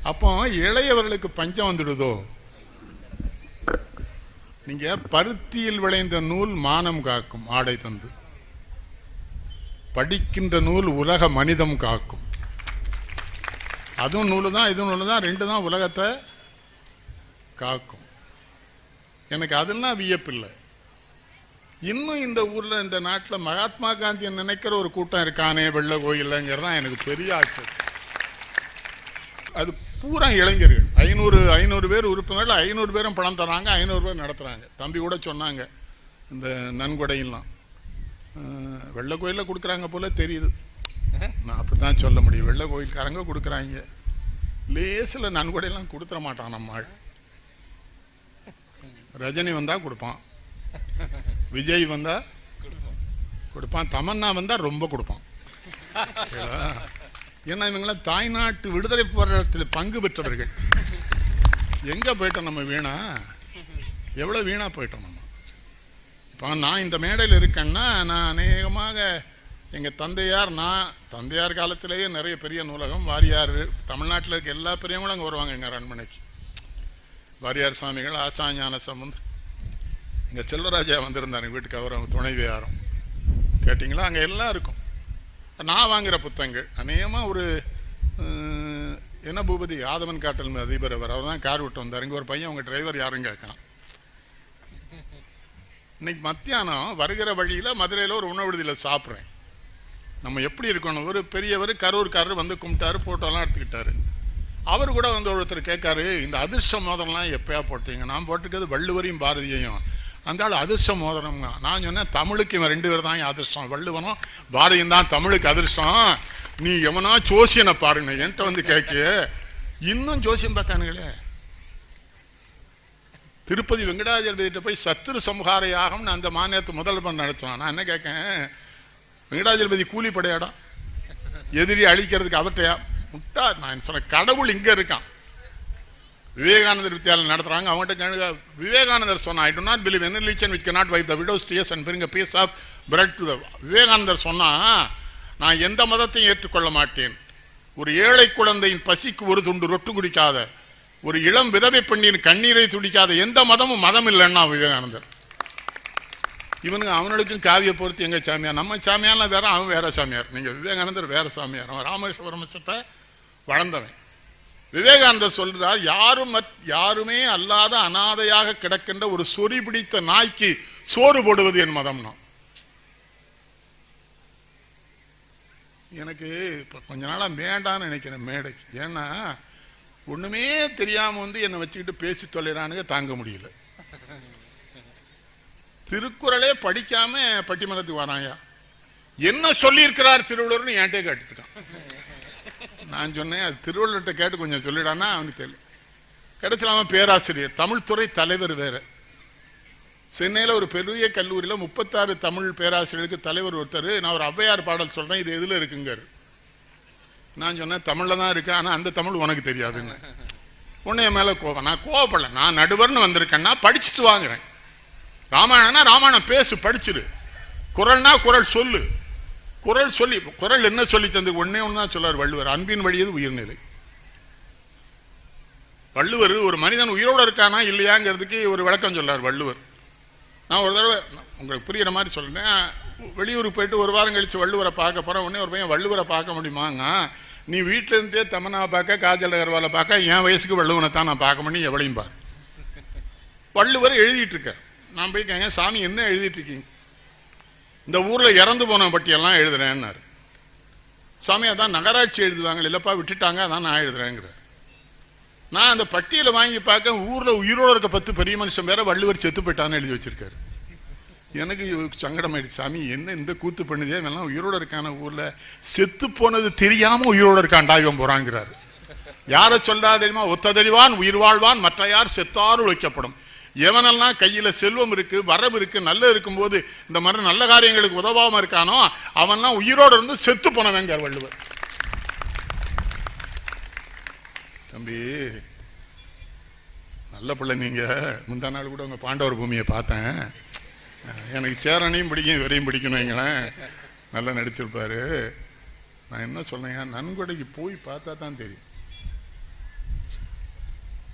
அப்போ இளையவர்களுக்கு பஞ்சம் வந்துடுதோ? நீங்க பருத்தியில் விளைந்த நூல் மானம் காக்கும் ஆடை தந்து, படிக்கின்ற நூல் உலக மனிதம் காக்கும். அதுவும் நூலு தான், இதுவும் நூலு தான், ரெண்டு தான் உலகத்தை காக்கும். எனக்கு அதெல்லாம் வியப்பில்லை. இன்னும் இந்த ஊர்ல இந்த நாட்டில் மகாத்மா காந்தியை நினைக்கிற ஒரு கூட்டம் இருக்கானே வெள்ள கோயில்ங்கிறது தான் எனக்கு பெரிய ஆச்சரியம். அது பூரா இளைஞர்கள். 500 பேர் உறுப்பினர்கள், 500 பேரும் பணம் தராங்க, 500 பேர் நடத்துகிறாங்க. தம்பி கூட சொன்னாங்க இந்த நன்கொடையெல்லாம் வெள்ளை கோயிலில் கொடுக்குறாங்க போல தெரியுது. நான் அப்படி தான் சொல்ல முடியும். வெள்ளை கோயில்காரங்க கொடுக்குறாங்க. லேசில் நன்கொடையெல்லாம் கொடுத்துட மாட்டான் நம்ம ஆள். ரஜினி வந்தால் கொடுப்பான், விஜய் வந்தால் கொடுப்பான், தமன்னா வந்தால் ரொம்ப கொடுப்பான். ஏன்னா இவங்களாம் தாய்நாட்டு விடுதலை போராட்டத்தில் பங்கு பெற்றவர்கள். எங்கே போயிட்டோம் நம்ம? வீணா எவ்வளோ வீணாக போயிட்டோம் நம்ம. இப்போ நான் இந்த மேடையில் இருக்கேன்னா நான் அநேகமாக எங்கள் தந்தையார் காலத்திலேயே நிறைய பெரிய நூலகம், வாரியார், தமிழ்நாட்டில் இருக்க எல்லா பெரியவங்களும் அங்கே வருவாங்க எங்கள் அரண்மனைக்கு. வாரியார் சுவாமிகள், ஆச்சாஞான சம்பந்தர், எங்கள் செல்வராஜா வந்திருந்தார் எங்கள் வீட்டுக்கு. அவர் அவங்க துணைவியாரும் கேட்டிங்களா, அங்கே எல்லாம் இருக்கும். நான் வாங்குகிற புத்தகங்கள் அநேகமாக ஒரு என்ன பூபதி ஆதவன் காட்டல் அதிபர் அவர் தான் கார் விட்டு வந்தார். இங்கே ஒரு பையன் உங்கள் டிரைவர் யாரும் கேட்கலாம். இன்னைக்கு மத்தியானம் வருகிற வழியில் மதுரையில் ஒரு உணவு விடுதியில் சாப்பிட்றேன். நம்ம எப்படி இருக்கணும்? ஒரு பெரியவர் கரூர்காரர் வந்து கும்பிட்டாரு, ஃபோட்டோலாம் எடுத்துக்கிட்டாரு. அவர் கூட வந்து ஒருத்தர் கேட்காரு, இந்த அதிர்ஷ்ட மோதிரம்லாம் எப்போயா போட்டீங்க? நான் போட்டிருக்கிறது வள்ளுவரையும் பாரதியையும். அந்த ஆள் அதிர்ஷ்ட மோதிரம்ங்க. நான் சொன்னேன் தமிழுக்கு இவன் 2 பேர் தான் அதிர்ஷ்டம், வள்ளுவனும் பாரதியும் தான் தமிழுக்கு அதிர்ஷ்டம். நீ எவனா ஜோசியனை பாருங்க என்கிட்ட வந்து கேட்க. இன்னும் ஜோசியம் பார்த்தானுங்களே. திருப்பதி வெங்கடாஜலபதிட்ட போய் சத்துரு சம்ஹார யாகம்னு அந்த மாநிலத்து முதல்வர் நடத்துவான். நான் என்ன கேட்கேன், வெங்கடாஜலபதி கூலி படையாடா, எதிரி அழிக்கிறதுக்கு அவர்கிட்டயா? முட்டா. நான் சொன்ன கடவுள் இங்கே இருக்கான். விவேகானந்தர் வித்தியாலயம் நடத்துறாங்க. அவங்ககிட்ட விவேகானந்தர் சொன்னா, I do not believe any religion which cannot wipe the widow's tears and bring a piece of bread to the. விவேகானந்தர் சொன்னா, நான் எந்த மதத்தையும் ஏற்றுக்கொள்ள மாட்டேன். ஒரு ஏழை குழந்தையின் பசிக்கு ஒரு துண்டு ரொட்டு குடிக்காத, ஒரு இளம் விதவை பெண்ணின் கண்ணீரை துடிக்காத எந்த மதமும் மதம் இல்லைன்னா விவேகானந்தர். இவனுங்க அவனுக்கும் காவிய பொறுத்து எங்க சாமியார், நம்ம சாமியார்லாம் வேற, அவன் வேற சாமியார். நீங்க விவேகானந்தர் வேற சாமியார். அவன் ராமேஸ்வரம் வளர்ந்தவன். விவேகானந்தர் சொல்றார், யாருமே அல்லாத அனாதையாக கிடக்கின்ற ஒரு சொறி பிடித்த நாய்க்கு சோறு போடுவது என் மதம்னா. எனக்கு இப்போ கொஞ்ச நாளாக வேண்டான்னு நினைக்கிறேன் மேடைக்கு. ஏன்னா ஒன்றுமே தெரியாமல் வந்து என்னை வச்சுக்கிட்டு பேசி தொலைறானுங்க, தாங்க முடியல. திருக்குறளே படிக்காம பட்டிமன்றத்துக்கு வராயா? என்ன சொல்லியிருக்கிறார் திருவள்ளுவர்னு என்கிட்ட கேட்டுருக்கான். நான் சொன்னேன், அது திருவள்ளுவர்கிட்ட கேட்டு கொஞ்சம் சொல்லிடானா அவனுக்கு தெரியல. கிடைச்சலாம பேராசிரியர், தமிழ் துறை தலைவர் வேற. சென்னையில் ஒரு பெரிய கல்லூரியில் 36 தமிழ் பேராசிரியருக்கு தலைவர் ஒருத்தர். நான் ஒரு ஔவையார் பாடல் சொல்கிறேன், இது எதில் இருக்குங்க? நான் சொன்னேன் தமிழில் தான் இருக்கு, ஆனால் அந்த தமிழ் உனக்கு தெரியாதுன்னு. உன்னை என் மேலே கோபம். நான் கோவப்படல, நான் நடுவர்னு வந்திருக்கேன்னா படிச்சுட்டு வாங்குறேன். ராமாயணம்னா ராமாயணம் பேசு, படிச்சுடு. குறள்னா குறள் சொல்லு. குறள் சொல்லி, குறள் என்ன சொல்லி தந்து ஒன்னே ஒன்று தான் சொல்லார் வள்ளுவர், அன்பின் வழியது உயிர்நிலை. வள்ளுவர் ஒரு மனிதன் உயிரோடு இருக்கானா இல்லையாங்கிறதுக்கு ஒரு விளக்கம் சொல்லார் வள்ளுவர். நான் ஒரு தடவை உங்களுக்கு புரிகிற மாதிரி சொல்கிறேன். வெளியூருக்கு போயிட்டு ஒரு வாரம் கழித்து வள்ளுவரை பார்க்க போகிறேன். உடனே ஒரு பையன் வள்ளுவரை பார்க்க முடியுமாங்க? நீ வீட்டிலேருந்தே தமன்னாவை பார்க்க, காஜல் அகர்வாலை பார்க்க, என் வயசுக்கு வள்ளுவனை தான் நான் பார்க்க முடியும், எவ்வளையும் பார். வள்ளுவர் எழுதிட்டு இருக்க. நான் போய் கேங்க, சாமி என்ன எழுதிட்டு இருக்கீங்க? இந்த ஊரில் இறந்து போன பட்டியெல்லாம் எழுதுறேன்னாரு. சாமி அதான் நகராட்சி எழுதுவாங்க, இல்லைப்பா விட்டுட்டாங்க, அதான் நான் எழுதுறேங்கிறார். நான் அந்த பட்டியலை வாங்கி பார்க்க, ஊரில் உயிரோடு இருக்க 10 பெரிய மனுஷன் வேற வள்ளுவர் செத்து போயிட்டான்னு எழுதி வச்சிருக்காரு. எனக்கு சங்கடமாயிடுச்சு. சாமி என்ன இந்த கூத்து பண்ணுதே, இவெல்லாம் உயிரோடு இருக்கான ஊரில் செத்து போனது தெரியாமல் உயிரோடு இருக்கான்டா இவன் போகிறாங்கிறாரு. யாரை சொல்றா தெரியுமா? ஒத்ததறிவான் உயிர் வாழ்வான், மற்ற யார் செத்தாரும் வைக்கப்படும். எவனெல்லாம் கையில் செல்வம் இருக்கு, வரவு இருக்கு, நல்ல இருக்கும்போது இந்த மாதிரி நல்ல காரியங்களுக்கு உதவாமல் இருக்கானோ அவன்லாம் உயிரோடு இருந்து செத்து போனவங்க வள்ளுவர். தம்பி நல்ல பிள்ளை. நீங்கள் முந்தா நாள் கூட உங்கள் பாண்டவர் பூமியை பார்த்தேன். எனக்கு சேரனையும் பிடிக்கும், இவரையும் பிடிக்கணும். வைங்களேன், நல்லா நடிச்சிருப்பாரு. நான் என்ன சொல்றேன், நன்கொடைக்கு போய் பார்த்தா தான் தெரியும்.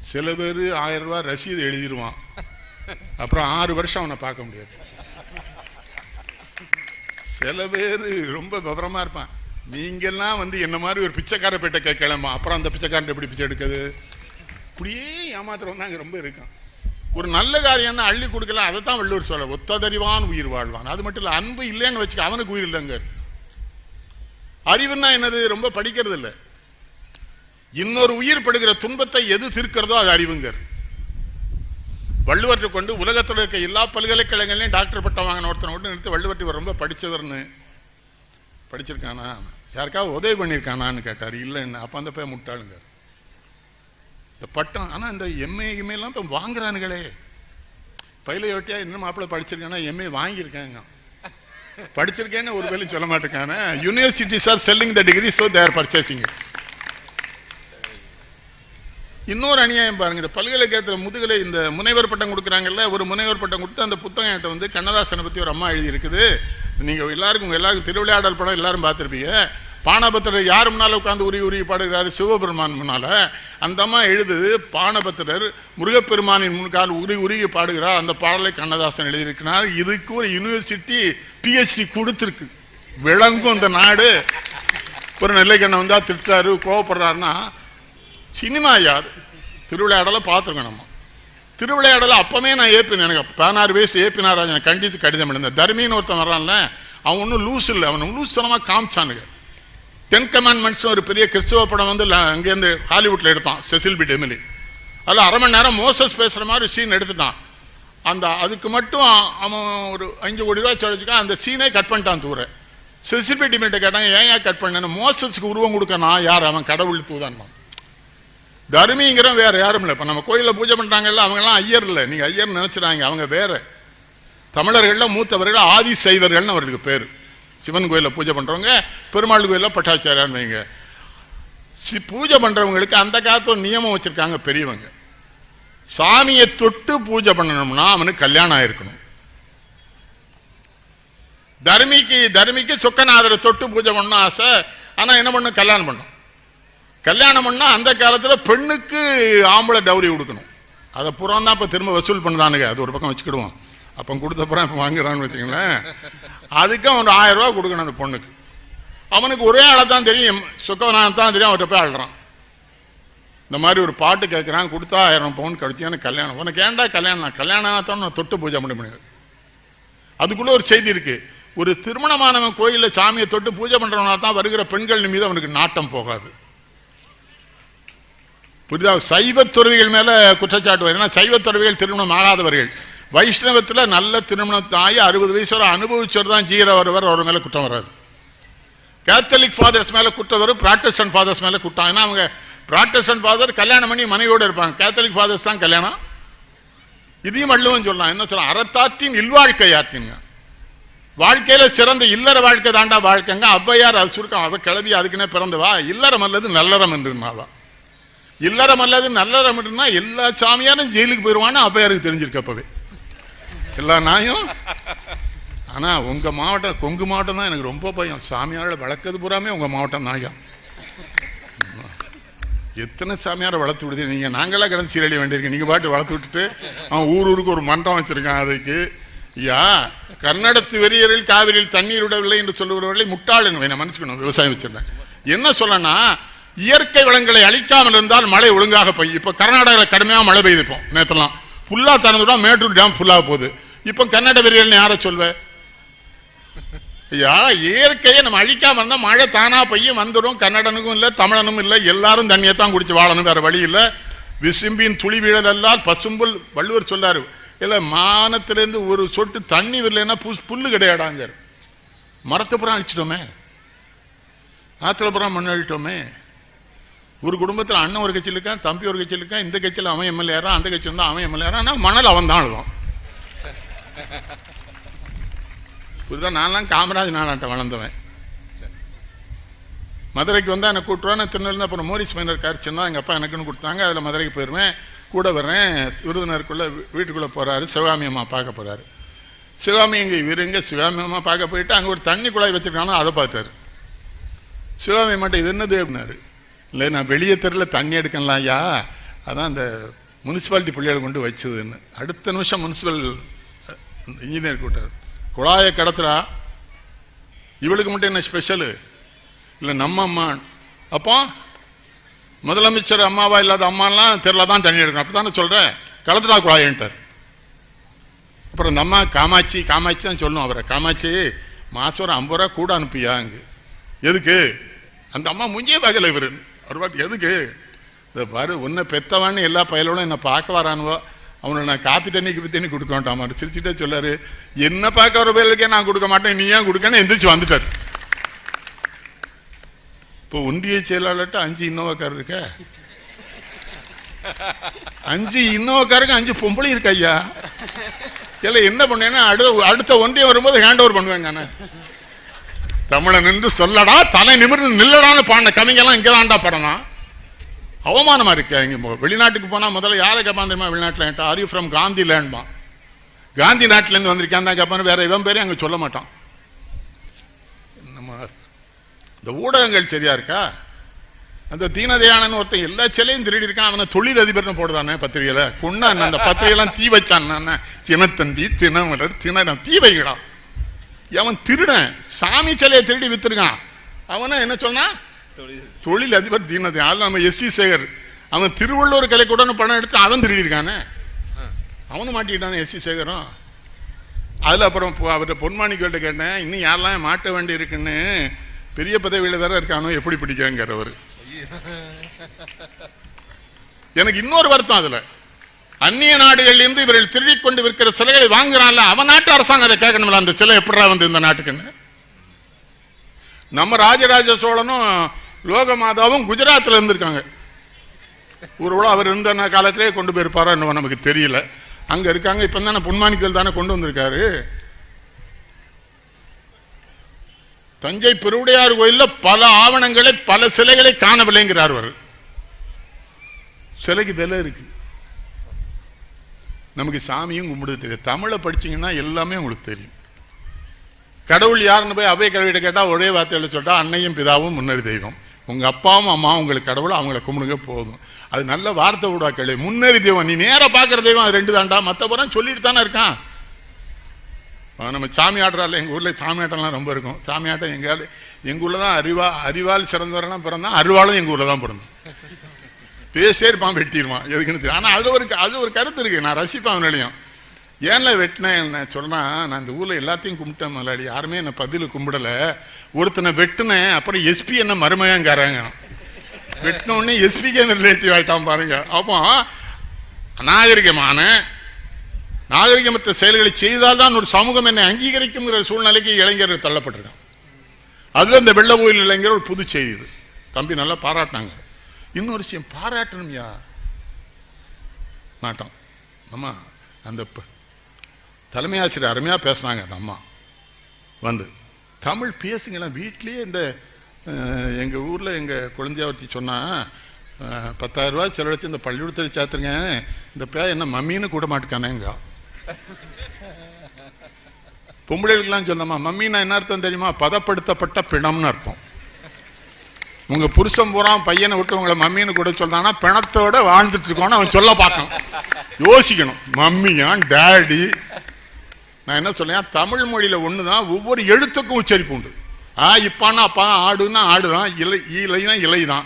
சில பேர் 1000 ரூபாய் ரசீது எழுதிடுவான், அப்புறம் 6 வருஷம் அவனை பார்க்க முடியாது. சில பேர் ரொம்ப விவரமா இருப்பான். நீங்கெல்லாம் என்ன மாதிரி ஒரு பிச்சைக்கார பேட்டை கேட்கலாமா, அப்புறம் அந்த பிச்சைக்காரன் எப்படி பிச்சை எடுக்குது, இப்படியே ஏமாத்திரம் தான் ரொம்ப இருக்கான். ஒரு நல்ல காரியம்னா அள்ளி கொடுக்கலாம், அதை தான் வள்ளுவர் சொல்ல, ஒத்ததறிவான் உயிர் வாழ்வான். அது மட்டும் இல்லை, அன்பு இல்லைன்னு வச்சுக்க, அவனுக்கு உயிர் இல்லைங்க. அறிவுன்னா என்னது, ரொம்ப படிக்கிறது இல்லை. இன்னொரு உயிர் படுகிற துன்பத்தை எது தீர்க்கிறதோ அது அறிவுங்க. வள்ளுவற்றை கொண்டு உலகத்தில் இருக்க எல்லா பல்கலைக்கழகங்களையும் டாக்டர் பட்டம் வாங்கின ஒருத்தனை கொண்டு நிறுத்தி வள்ளுவற்றை ரொம்ப படித்தவர்னு, படிச்சிருக்கானா, யாருக்காவது உதவி பண்ணியிருக்கானான்னு கேட்டார். இல்லைன்னு. அப்போ அந்த போய் முட்டாளுங்க இந்த பட்டம். ஆனால் இந்த எம்ஏலாம் இப்போ வாங்குறானுங்களே, பயில ஒட்டியா இன்னும் மாப்பிள்ளை படிச்சிருக்கானா, எம்ஏ வாங்கியிருக்காங்க, படிச்சிருக்கேன்னு ஒரு வேலையும் சொல்ல மாட்டேங்கான. Universities are selling the degree, so they are purchasing. இன்னொரு அநியாயம் பாருங்க, இந்த பல்கலைக்கழகத்தில் முதுகலை இந்த முனைவர் பட்டம் கொடுக்குறாங்கல்ல, ஒரு முனைவர் பட்டம் கொடுத்து அந்த புத்தகத்தை கண்ணதாசனை பற்றி ஒரு அம்மா எழுதி இருக்குது. நீங்கள் எல்லாருக்கும் திருவிளையாடல் படம் எல்லாரும் பார்த்துருப்பீங்க. பானபத்திரர் யார் முன்னால் உட்காந்து உருகி பாடுகிறாரு, சிவபெருமான் முன்னால். அந்த அம்மா எழுதுது, பானபத்திரர் முருகப்பெருமானின் முன்கால் உருகி பாடுகிறார், அந்த பாடலை கண்ணதாசன் எழுதியிருக்கிறார். இதுக்கு ஒரு யூனிவர்சிட்டி PhD கொடுத்துருக்கு. விளங்கும் இந்த நாடு. ஒரு நெல்லைக்கண்ணை வந்தால் திட்டாரு, கோவப்படுறாருன்னா சினிமா யார்? திருவிளையாடலை பார்த்துருக்கோம் நம்ம. திருவிளையாடலை அப்போவே நான் ஏப்பினேன். எனக்கு 16 வயசு ஏபி நாராயணன் கண்டித்து கடிதம் எழுந்தேன். தர்மின்னு ஒருத்தன் வர்றான்ல, அவன் ஒன்றும் லூஸ் இல்லை, அவன் லூஸ்தனமாக காமிச்சானுங்க. 10 Commandments ஒரு பெரிய கிறிஸ்துவ படம் அங்கேருந்து ஹாலிவுட்டில் எடுத்தான், செசில் பி டெமிலி. அதில் அரை மணி நேரம் மோசஸ் பேசுகிற மாதிரி சீன் எடுத்துட்டான். அதுக்கு மட்டும் அவன் ஒரு 5 கோடி ரூபா செலவச்சுக்கான். அந்த சீனே கட் பண்ணிட்டான் தூர. செசில் பி டெமிலிட்ட கேட்டாங்க, ஏன் கட் பண்ணேன்னு. மோசஸ்க்கு உருவம் கொடுக்க நான் யார், அவன் கடவுள் தூதான். தர்மிங்கிறோம் வேற யாரும் இல்லை. இப்போ நம்ம கோயிலில் பூஜை பண்ணுறாங்கல்ல, அவங்கெல்லாம் ஐயர் இல்லை, நீங்கள் ஐயர் நினச்சிடாங்க, அவங்க வேற. தமிழர்களில் மூத்தவர்கள் ஆதி சைவர்கள்னு அவர்களுக்கு பேர். சிவன் கோயிலில் பூஜை பண்ணுறவங்க, பெருமாள் கோயிலில் பட்டாச்சாரியான்னு வைங்க. பூஜை பண்ணுறவங்களுக்கு அந்த காலத்தில் ஒரு நியமம் வச்சுருக்காங்க பெரியவங்க. சாமியை தொட்டு பூஜை பண்ணணும்னா அவனுக்கு கல்யாணம் ஆயிருக்கணும். தர்மிக்கு சொக்கநாதரை தொட்டு பூஜை பண்ணணும் ஆசை. ஆனால் என்ன பண்ணும், கல்யாணம் பண்ணும். கல்யாணம் பண்ணால் அந்த காலத்தில் பெண்ணுக்கு ஆம்பளை டவுரி கொடுக்கணும். அதை புறம் தான் இப்போ திரும்ப வசூல் பண்ணுதானுங்க. அது ஒரு பக்கம் வச்சுக்கிடுவோம். அப்போ கொடுத்தப்புறம் இப்போ வாங்குறான்னு வச்சுங்களேன். அதுக்கு அவன் 1000 ரூபா கொடுக்கணும் அந்த பொண்ணுக்கு. அவனுக்கு ஒரே ஆளை தான் தெரியும், சுக்கவனான் தான் தெரியும். அவர்கிட்ட போய் ஆளுறான். இந்த மாதிரி ஒரு பாட்டு கேட்குறான், கொடுத்தா 1000 பவுன் கழிச்சியான கல்யாணம். உனக்கு ஏன்டா கல்யாணம் தான் நான் தொட்டு பூஜை பண்ண முடியாது. அதுக்குள்ளே ஒரு செய்தி இருக்குது. ஒரு திருமணமானவன் கோயிலில் சாமியை தொட்டு பூஜை பண்ணுறவனா தான் வருகிற பெண்கள் மீது அவனுக்கு நாட்டம் போகாது. புரியுதா? சைவத்துறவிகள் மேலே குற்றச்சாட்டு. ஏன்னா சைவத்துறவிகள் திருமணம் ஆகாதவர்கள். வைஷ்ணவத்தில் நல்ல திருமணத்தாகி 60 வயசு வரை அனுபவிச்சவர் தான் ஜீர வருவர், அவர் மேலே குற்றம் வராது. கேத்தலிக் ஃபாதர்ஸ் மேலே குற்றம் வரும், ப்ராட்டஸ்டன்ட் ஃபாதர்ஸ் மேலே குற்றம். ஏன்னா அவங்க ப்ராட்டஸ்டன்ட் ஃபாதர் கல்யாணம் பண்ணி மனைவியோடு இருப்பாங்க, கேத்தலிக் ஃபாதர்ஸ் தான் கல்யாணம். இதையும் வள்ளுவன் சொல்லலாம். என்ன சொல்லலாம், அறத்தாற்றின் இல்வாழ்க்கை ஆற்றிங்க. வாழ்க்கையில் சிறந்த இல்லற வாழ்க்கை தாண்டா வாழ்க்கைங்க. ஔவையார் அது சுருக்கம், அவ கிளவி அதுக்குன்னே பிறந்தவா. இல்லறம் அல்லது நல்லறம் என்றுனாவா. இல்லறம் அல்லது நல்லறம் என்றுனா எல்லா சாமியாரும் ஜெயிலுக்கு போயிடுவான்னு ஔவையாருக்கு தெரிஞ்சிருக்கப்பவே எல்லா நாயும். ஆனால் உங்கள் மாவட்டம், கொங்கு மாவட்டம் தான் எனக்கு ரொம்ப பயம். சாமியாரை வளர்க்கறது பூராமே உங்கள் மாவட்டம் நாயா. எத்தனை சாமியாரை வளர்த்து விடுது நீங்கள். நாங்களாம் கிடந்து சீரழிய வேண்டியிருக்கு. நீங்கள் பாட்டு வளர்த்து விட்டுட்டு அவன் ஊருக்கு ஒரு மன்றம் வச்சுருக்கான். அதுக்கு ஐயா, கர்நாடகத்து வெறியரில் காவிரியில் தண்ணீர் விடவில்லை என்று சொல்லுகிறவர்களை முட்டாளுன்னு நான் மன்னிச்சுக்கணும். விவசாயம் வச்சிருந்தேன். என்ன சொல்லனா, இயற்கை வளங்களை அழிக்காமல் இருந்தால் மழை ஒழுங்காக பெய்யும். இப்போ கர்நாடகாவில் கடுமையாக மழை பெய்யுதுப்போம். நேற்றுலாம் ஃபுல்லாக திறந்துவிட்டா மேட்டூர் டேம் ஃபுல்லாக போகுது. இப்போ கர்நாடக வெறியல்னு யாரை சொல்வேன்? ஐயா, இயற்கையை நம்ம அழிக்காமல் இருந்தால் மழை தானாக பெய்யும், வந்துடும். கன்னடனுக்கும் இல்லை, தமிழனும் இல்லை, எல்லாரும் தண்ணியை தான் குடிச்சு வாழணும், வேறு வழி இல்லை. விசும்பின் துளி வீழலெல்லாம் பசும்புல் வள்ளுவர் சொல்லாரு. இல்லை, மானத்திலேருந்து ஒரு சொட்டு தண்ணி வரலைன்னா புல்லு கிடையாடாங்க. மரத்துப்புறம் அழிச்சிட்டோமே, ஆத்திரப்புறம் மண் அழிட்டோமே. ஒரு குடும்பத்தில் அண்ணன் ஒரு கட்சியில் இருக்கான், தம்பி ஒரு கட்சியில் இருக்கான். இந்த கட்சியில் அவன் எம்எல்ஏ ஆறான், அந்த கட்சி வந்து அவன் எம்எல்ஏ ஆறான். ஆனால் மணல் அவன் தான் அழுதான். புரியுதா? நான்லாம் காமராஜ் நாளாட்ட வளர்ந்தவன். மதுரைக்கு வந்தால் எனக்கு கூட்டுருவான். திருநெல்வேலி அப்புறம் மோரிஸ் மைனர் கார் சின்ன எங்கள் அப்பா எனக்குன்னு கொடுத்தாங்க. அதில் மதுரைக்கு போயிடுவேன். கூட வர்றேன். விருதுநருக்குள்ளே வீட்டுக்குள்ளே போகிறாரு. சிவகாமி அம்மா பார்க்க போகிறாரு. சிவகாமி எங்கே இவருங்க சிவகாமி அம்மா பார்க்க போயிட்டு அங்கே ஒரு தண்ணி குழாய் வச்சுருக்கானோ அதை பார்த்தாரு. சிவகாமி மட்டும் இது என்னது அப்படின்னாரு. இல்லை, நான் வெளியே தெருவில் தண்ணி எடுக்கலாம் ஐயா, அதான் இந்த முனிசிபாலிட்டி பிள்ளைகளை கொண்டு வச்சதுன்னு. அடுத்த நிமிஷம் முனிசிபல் இன்ஜினியர் கூட்டார், குழாயை கடத்துறா, இவளுக்கு மட்டும் என்ன ஸ்பெஷலு இல்லை நம்ம அம்மா. அப்போ முதலமைச்சர் அம்மாவா இல்லாத அம்மாலாம் தெருல தான் தண்ணி எடுக்கணும், அப்படி தானே சொல்கிறேன், கடத்துறா குழாயின்ட்டார். அப்புறம் இந்த அம்மா காமாட்சி காமாட்சி தான் சொல்லணும் அவரை, காமாட்சி மாதம் ஒரு 50 ரூபா கூட அனுப்பியா அங்கே. எதுக்கு? அந்த அம்மா முஞ்சியே பார்க்கல இவர் ஒரு வாட்டி. எதுக்கு? இந்த பாரு உன்னை பெத்தவான்னு எல்லா பயலோடும் என்னை பார்க்க வரானுவோ, அவனை நான் காப்பி தண்ணி கொடுக்க வேண்டாமா சிரிச்சுட்டே சொல்லாரு. என்ன பார்க்க வர பயலுக்கே நான் கொடுக்க மாட்டேன், நீ ஏன் கொடுக்கன்னு எந்திரிச்சு வந்துட்டார். இப்போ ஒன்றிய செயலாளர்கிட்ட 5 இன்னோவாக்கார் இருக்க, 5 இன்னோவாக்காருக்கு 5 பொம்பளை இருக்கு ஐயா. இல்லை என்ன பண்ணேன்னா அடுத்த ஒன்றியம் வரும்போது ஹேண்ட் ஓவர் பண்ணுவேங்க. நான் தமிழன் நின்று சொல்லடா தலை நிமிர்ந்து நில்லடான்னு பாடின கவிங்கெல்லாம் இங்கே தான்டா படணும். அவமானமாக இருக்கு. இங்கே வெளிநாட்டுக்கு போனால் முதல்ல யாரை கேட்பான் தெரியுமா? வெளிநாட்டில் என்கிட்ட ஆர் யூ ஃப்ரம் காந்தி லேண்ட்மா, காந்தி நாட்டிலேருந்து வந்திருக்கேன் தான் கேட்பான்னு, வேற இவன் பேரே அங்கே சொல்ல மாட்டான். நம்ம இந்த ஊடகங்கள் சரியா இருக்கா? அந்த தீனதயாளன் ஒருத்தன் எல்லா சிலையும் திருடி இருக்கான், அவனை தொழில் அதிபர்னு போடுதானே பத்திரிகையில. கொண்டான் அந்த பத்திரிகையெல்லாம் தீ வச்சான், தினத்தந்தி தினமலர் தினம் தீ வைக்கிறான். அவன் திருடன், சாமி சிலையை திருடி வித்துருக்கான். அவனை என்ன சொன்னா? தொழில் அதிபர் தீனதயாளன். அது நம்ம எஸ்.சி. சேகர், அவன் திருவள்ளூர் கலைக்கூடன்னு பணம் எடுத்து அவன் திருடி இருக்கானே, அவனும் மாட்டிக்கிட்டானே எஸ்.சி. சேகரும். அதில் அப்புறம் அவர்கிட்ட பொன்மாணிக்கிட்ட கேட்டேன், இன்னும் யாரெல்லாம் மாட்ட வேண்டி இருக்குன்னு, பெரிய பதவியில் வேற இருக்கானோ எப்படி பிடிக்காங்கிறவர். எனக்கு இன்னொரு வருத்தம், அதுல அந்நிய நாடுகளில் இருந்து இவர்கள் திருடி கொண்டு விற்கிற சிலைகளை வாங்குறான்ல, அவன் நாட்டு அரசாங்கம் அதை கேட்கணும்ல, அந்த சிலை எப்படா வந்து இந்த நாட்டுக்குன்னு. நம்ம ராஜராஜ சோழனும் லோகமாதாவும் குஜராத்தில் இருந்திருக்காங்க. ஒருவேளை அவர் இருந்த காலத்திலே கொண்டு போயிருப்பாரோ என்னவோ நமக்கு தெரியல. அங்க இருக்காங்க. இப்ப தானே பொன்மாணிக்கல் தானே கொண்டு வந்திருக்காரு. தஞ்சை பெருவுடையார் கோயிலில் பல ஆவணங்களை பல சிலைகளை காணவில்லைங்கிறார். சிலைக்கு விலை இருக்கு. நமக்கு சாமியும் கும்பிட தெரியும். தமிழை படிச்சீங்கன்னா எல்லாமே உங்களுக்கு தெரியும். கடவுள் யாருன்னு போய் அவை கல்வியிட்ட கேட்டால் ஒரே வார்த்தையில் சொல்லிட்டா அன்னையும் பிதாவும் முன்னறி தெய்வம். உங்க அப்பாவும் அம்மாவும் உங்களுக்கு கடவுள், அவங்களை கும்பிடுங்க போதும். அது நல்ல வார்த்தை விடா கேள்வி. முன்னறி தெய்வம், நீ நேராக பார்க்குற தெய்வம் அது 2 தாண்டா, மற்றபுறம் சொல்லிட்டு தானே இருக்கான். நம்ம சாமி ஆடுறாள், எங்கள் ஊரில் சாமி ஆட்டம்லாம் ரொம்ப இருக்கும். சாமி ஆட்டம் எங்கள் ஊரில் தான் அறிவால் சிறந்தவரெல்லாம் பிறந்தான், அருவாளும் எங்கள் ஊரில் தான் பிறந்தோம். பேசே இருப்பான், வெட்டிடுவான், எதுக்குன்னு தெரியும். ஆனால் அது ஒரு கருத்து இருக்குது, நான் ரசிப்பேன் அவனாலையும். ஏன்ல வெட்டினேன் என்ன சொன்னா, நான் இந்த ஊரில் எல்லாத்தையும் கும்பிட்டேன் முதலாளி, யாருமே என்னை பதில் கும்பிடலை. ஒருத்தனை வெட்டினேன், அப்புறம் எஸ்பி என்ன மருமையாங்காராங்க. வெட்டினோடனே எஸ்பிக்கே ரிலேட்டிவ் ஆகிட்டான் பாருங்க. அப்போ நாகரிகமற்ற செயல்களை செய்தால்தான் ஒரு சமூகம் என்னை அங்கீகரிக்குங்கிற சூழ்நிலைக்கு இளைஞர்கள் தள்ளப்பட்டிருக்கான். அதுல இந்த வெள்ள கோயில் இளைஞர் ஒரு புது செய்தி. தம்பி நல்லா பாராட்டினாங்க. இன்னொரு விஷயம் பாராட்டணும்யா மாட்டோம். அம்மா அந்த தலைமை ஆசிரியர் அருமையா பேசினாங்க. அந்த அம்மா வந்து தமிழ் பேசுங்களேன் வீட்லயே. இந்த எங்க ஊர்ல எங்க குழந்தையாவர்த்தி சொன்னா 10,000 ரூபாய் செலவழிச்சு இந்த பள்ளிக்கூடத்தில் சேர்த்துருங்க, இந்த என்ன மம்மின்னு கூட மாட்டுக்கானேங்க. பொம்பளைகளுக்கெல்லாம் சொல்லமா மம்மின்னா என்ன அர்த்தம் தெரியுமா? பதப்படுத்தப்பட்ட பிணம்னு அர்த்தம். உங்க புருஷன் பூரா பையனை விட்டு உங்களை மம்மின்னு கூட சொல்றான்னா பிணத்தோட வாழ்ந்துட்டு இருக்கோன்னு அவன் சொல்ல பார்க்கணும், யோசிக்கணும். மம்மியான் டேடி. நான் என்ன சொல்லேன், தமிழ் மொழியில ஒண்ணுதான், ஒவ்வொரு எழுத்துக்கும் உச்சரிப்பு உண்டு. இப்பானா அப்பா, ஆடுன்னா ஆடுதான், இலைனா இலைதான்.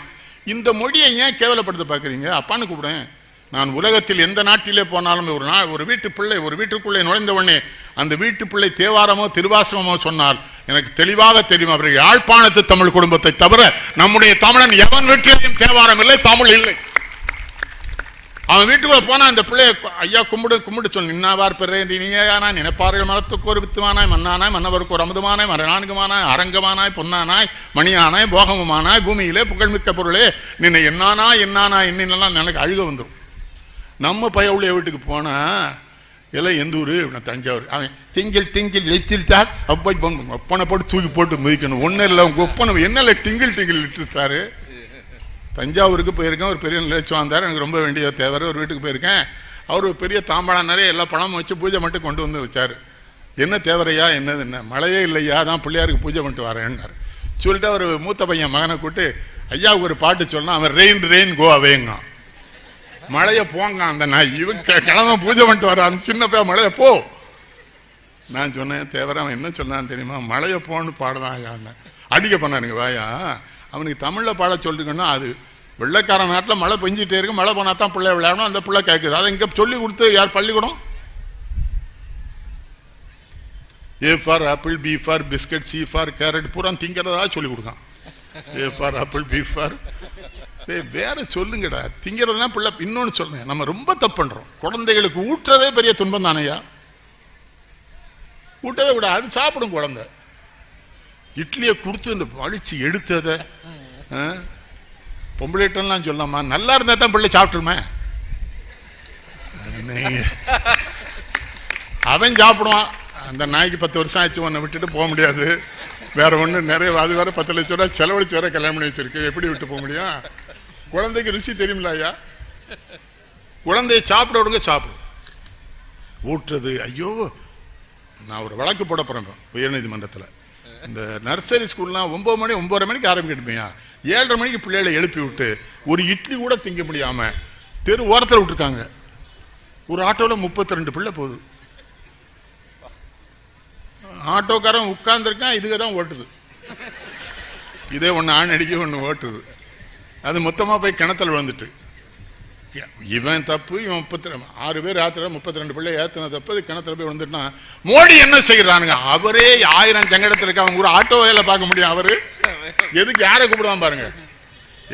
இந்த மொழியை ஏன் கேவலப்படுத்த பார்க்குறீங்க? அப்பான்னு கூப்பிடுறேன். நான் உலகத்தில் எந்த நாட்டிலே போனாலும் ஒரு வீட்டு பிள்ளை ஒரு வீட்டுக்குள்ளே நுழைந்த உடனே அந்த வீட்டு பிள்ளை தேவாரமோ திருவாசகமோ சொன்னால் எனக்கு தெளிவாக தெரியும் அவர்கள் யாழ்ப்பாணத்து தமிழ் குடும்பத்தை தவிர நம்முடைய தமிழன் எவன் வீட்டிலையும் தேவாரம் இல்லை, தமிழ் இல்லை. அவன் வீட்டுக்குள்ள போனா அந்த பிள்ளைய ஐயா கும்பிடு சொல்லு. நின்னாவார் பெறேந்தி நீயானா நினைப்பார்கள் மரத்துக்கு ஒரு வித்துவானாய், மண்ணானாய் மன்னவருக்கு ஒரு அமுதமானாய், மரநான்குமானாய், அரங்கமானாய், பொன்னானாய், மணியானாய், போகமுமானாய், பூமியிலே புகழ்மிக்க பொருளே நின்னை என்னானா என்னென்னலாம் எனக்கு அழுக வந்துடும். நம்ம பையவுடைய வீட்டுக்கு போனா எல்லாம் எந்த ஊர்? தஞ்சாவூர். அவன் திங்கிள் எத்தில்ட்டார் அப்பா ஒப்பனை போட்டு தூக்கி போட்டு மிதிக்கணும். ஒன்றும் இல்லை உங்க ஒப்பனை என்னல திங்கிள் இட்டுட்டாரு. தஞ்சாவூருக்கு போயிருக்கேன், ஒரு பெரிய நிலைச்சு வந்தார், எனக்கு ரொம்ப வேண்டிய தேவை. ஒரு வீட்டுக்கு போயிருக்கேன், அவர் ஒரு பெரிய தாம்பாளம் நிறைய எல்லா பணமும் வச்சு பூஜை மட்டும் கொண்டு வந்து வச்சார். என்ன தேவரையா என்னது? என்ன மழையே இல்லையா, தான் பிள்ளையாருக்கு பூஜை பண்ணிட்டு வரேன்னாரு. சொல்லிட்டு அவர் மூத்த பையன் மகனை கூப்பிட்டு ஐயாவுக்கு ஒரு பாட்டு சொல்லணும். அவன் ரெயின் கோ அவேங்க. மழைய போங்க அந்த நாய் இவன் கிழமை பூஜை பண்ணிட்டு வர அந்த சின்ன பையன் மழைய போ. நான் சொன்னேன் தேவராமன் என்ன சொன்னான்னு தெரியுமா, மழைய போன்னு பாடுதான் ஐயா. அடிக்க பண்ணாருங்க வாயா, அவனுக்கு தமிழ்ல பாட சொல்லிருக்கணும். அது வெள்ளைக்காரன் நாட்டில் மழை பெஞ்சிட்டே இருக்கு, மழை போனா தான் பிள்ளை விளையாடணும், அந்த பிள்ளை கேட்குது. அதை இங்க சொல்லி கொடுத்து யார் பள்ளிக்கூடம்? A for apple, B for biscuit, C for carrot பூரா திங்கிறதா சொல்லி கொடுக்கான். A for apple, B for வேற சொல்லுங்கடா, திங்கிறதுனா பிள்ளை. இன்னொன்னு சொல்லுங்க, நம்ம ரொம்ப தப்பு பண்றோம். குழந்தைகளுக்கு ஊற்றவே பெரிய துன்பம் தானையா, ஊட்டவே கூட அது சாப்பிடும் குழந்தை. இட்லியை கொடுத்து இந்த வலிச்சு எடுத்ததை பொம்பளைட்டெல்லாம் சொல்லாமா, நல்லா இருந்தா தான் பிள்ளை சாப்பிட்டுருமே. அவன் சாப்பிடுவான். அந்த நாய்க்கு 10 வருஷம் ஆச்சு, ஒன்றை விட்டுட்டு போக முடியாது. வேற ஒன்று நிறைய, அது வேற 10 லட்சம் ரூபாய் செலவழிச்சு வேற கல்யாணம் பண்ணி வச்சிருக்கு, எப்படி விட்டு போக முடியும்? குழந்தைக்கு ருசி தெரியுமில்ல ஐயா. குழந்தைய சாப்பிட விடுங்க, சாப்பிடும். ஊட்டுறது, ஐயோ நான் ஒரு வழக்கு போட போறேன் உயர்நீதிமன்றத்தில். இந்த நர்சரி ஸ்கூல்லாம் 9 மணி 9:30 மணிக்கு ஆரம்பிக்கிட்டுமையா, 7:30 மணிக்கு பிள்ளைகளை எழுப்பி விட்டு ஒரு இட்லி கூட திங்க முடியாம தெரு ஓரத்தில் விட்டுருக்காங்க. ஒரு ஆட்டோவில் 32 பிள்ளை போகுது. ஆட்டோக்காரன் உட்கார்ந்துருக்கான், இதுக்கு தான் ஓட்டுது. இதே ஒன்று ஆண் அடிக்க ஒன்று ஓட்டுது. அது மொத்தமாக போய் கிணத்துல விழுந்துட்டு, இவன் தப்பு. இவன் 6 பேர் ஆத்திர 32 பிள்ளை ஏற்றின தப்பு. அது கிணத்துல போய் விழுந்துட்டான். மோடி என்ன செய்யறானுங்க, அவரே 1000 சங்கடத்தில் இருக்க, அவங்க ஒரு ஆட்டோ வேலை பார்க்க முடியும். அவரு எதுக்கு யாரை கூப்பிடுவான் பாருங்க.